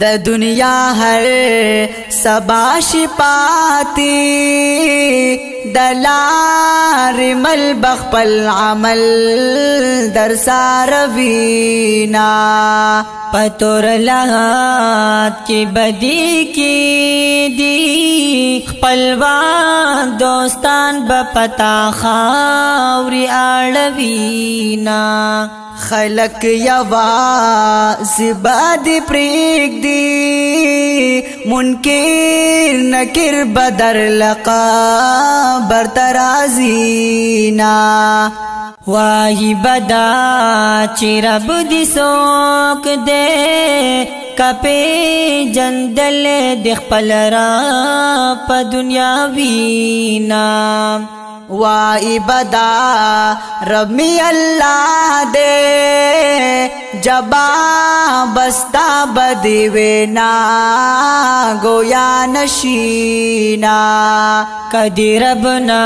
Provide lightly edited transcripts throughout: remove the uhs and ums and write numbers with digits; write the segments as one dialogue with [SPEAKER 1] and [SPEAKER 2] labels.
[SPEAKER 1] द दुनिया हर सबाश पाती दलार मल बखपल अमल दर सारवीना
[SPEAKER 2] पतोर लहात की बदी की दी खपलवान दोस्तान बपता खावरी आड़वीना
[SPEAKER 1] खलक यवा जिबाद प्रेक दी मुनकिर नकिर बदर लका बरतराजीना
[SPEAKER 2] वाही बदा चिरब दिसोक दे कपे जंदल दिखपलरा प दुनिया वीना
[SPEAKER 1] वाई बदा रबी अल्लाह दे जबा बस्ता बदीवे ना गोया नशीना
[SPEAKER 2] कदी रबना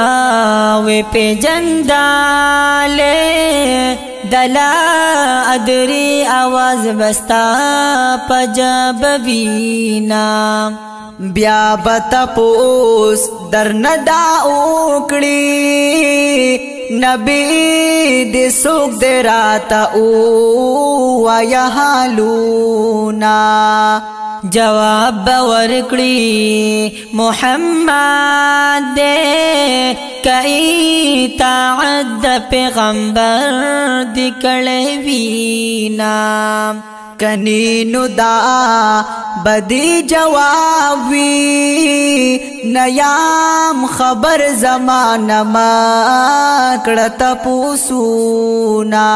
[SPEAKER 2] वे पे जंदाले दला अदरी आवाज बस्ता पजब वीना
[SPEAKER 1] ब्या बतपोस दर नदा उकड़ी नबी दे सुख दे राता ओ आया हालूना
[SPEAKER 2] जवाब बवरकड़ी मोहम्मद दे कई ताअद पैगंबर दिकड़े वीना
[SPEAKER 1] कनीनुदा बदी जवाबी नयाम खबर जमाना माकड़त पूसूना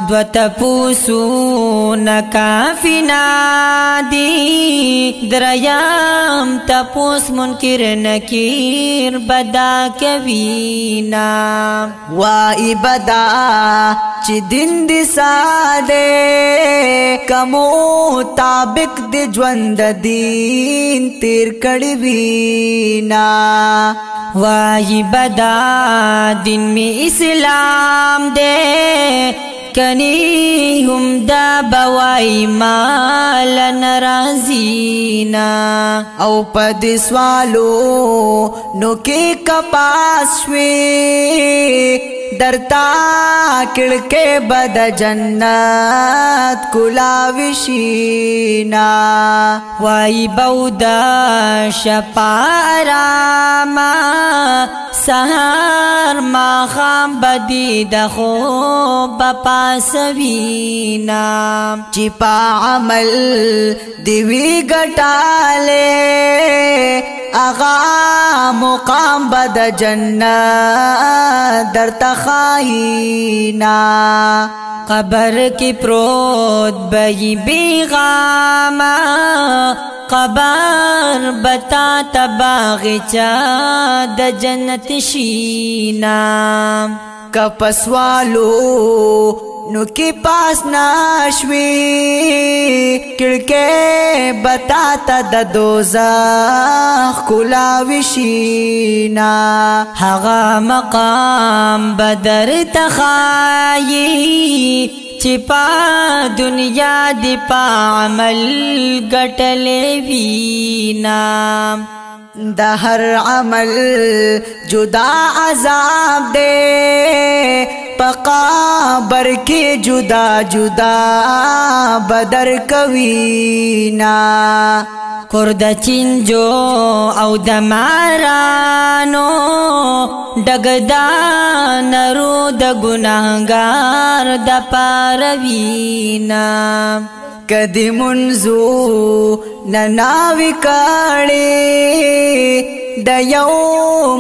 [SPEAKER 2] द्वत पूसून काफिना दी द्रयाम तपूस मुनकिर नकीर बदा कवीना
[SPEAKER 1] वाई बदा ची दिन दिसा दे कमो ताबिक दे ज्वंद दीन तेर कड़वीना
[SPEAKER 2] वाही बदा दिन में इस्लाम दे कनी हुमदा बवाई माल नराजीना
[SPEAKER 1] औ पदिस्वालो नुके कपासवे दरता किड़के बद जन्नत कुलाविशीना
[SPEAKER 2] वाई बौदा शपारामा सहर माखाम बदी दखो बपासवीना
[SPEAKER 1] चिपा अमल दिवी गटाले आगा मुकाम बद जन्नत दर तखाईना
[SPEAKER 2] कबर की प्रोत बई बेगामा कबर बता तबागिचा द जन्नत शीना
[SPEAKER 1] कपसवालो नुके पास नाश्वी किड़के बताता द दोज़ख कुलाविशीना
[SPEAKER 2] हगा मकाम बदर तखाई चिपा दुनिया दिपा अमल गटले वीना
[SPEAKER 1] दहर अमल जुदा अजाब दे पकाबर के जुदा जुदा बदर कवीना
[SPEAKER 2] कुर्द चिंजो औ दमारानो डगदा नरो द गुनाहगार द पारवीना
[SPEAKER 1] कदी मुंजू ननावी काड़े दयो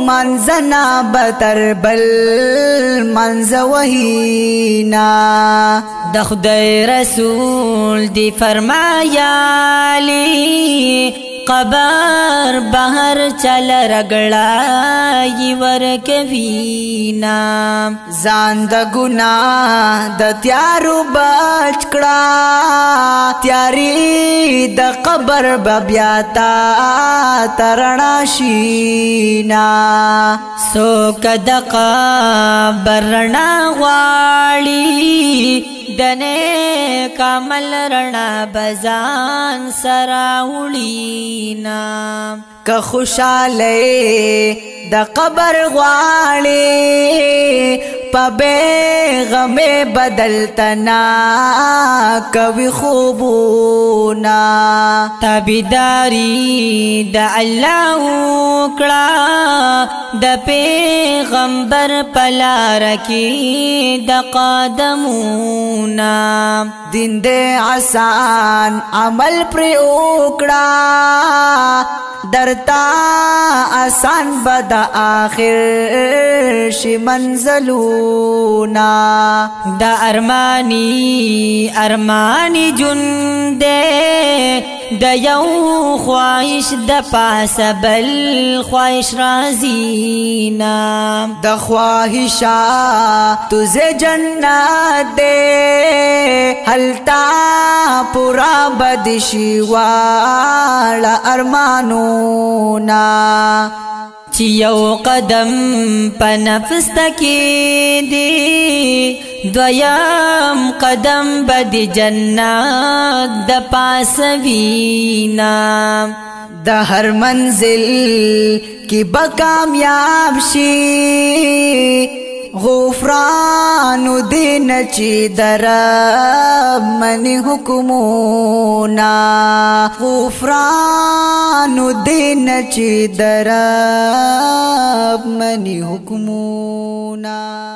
[SPEAKER 1] मंजना बतर बल मंज वहीना
[SPEAKER 2] दखुदय रसूल दी फरमायाली कबर बहर चल रगड़ा वर कवीना
[SPEAKER 1] जान द गुना द त्यारू बचकड़ा त्यारी द कबर बब्याता तरणाशीना
[SPEAKER 2] सो कद कबर ना वाली دنے کامل رڼا بزان سراولینا
[SPEAKER 1] که خوشاله د قبر غواړي پبه غم بدلتنا کوي خوبونا
[SPEAKER 2] تابیداری د الله کړه د پیغمبر پلار کې د قدمونا
[SPEAKER 1] دین دې آسان عمل پر وکړه درتا آسان بد آخر شي منزلونا
[SPEAKER 2] دا ارمانی جون دے دا یو خواہش دا پاس بل خواہش رازینا
[SPEAKER 1] دا خواہشا تجھے جنت دے حلتا پورا بدشی والا ارمانونا
[SPEAKER 2] چی یو قدم پا نفس تکی دی دویم قدم بدی جنت د پاسوینا
[SPEAKER 1] د هر منزل کی بکامیاب شي غفران دین چی درب منی حکمونا غفران دین چی درب منی حکمونا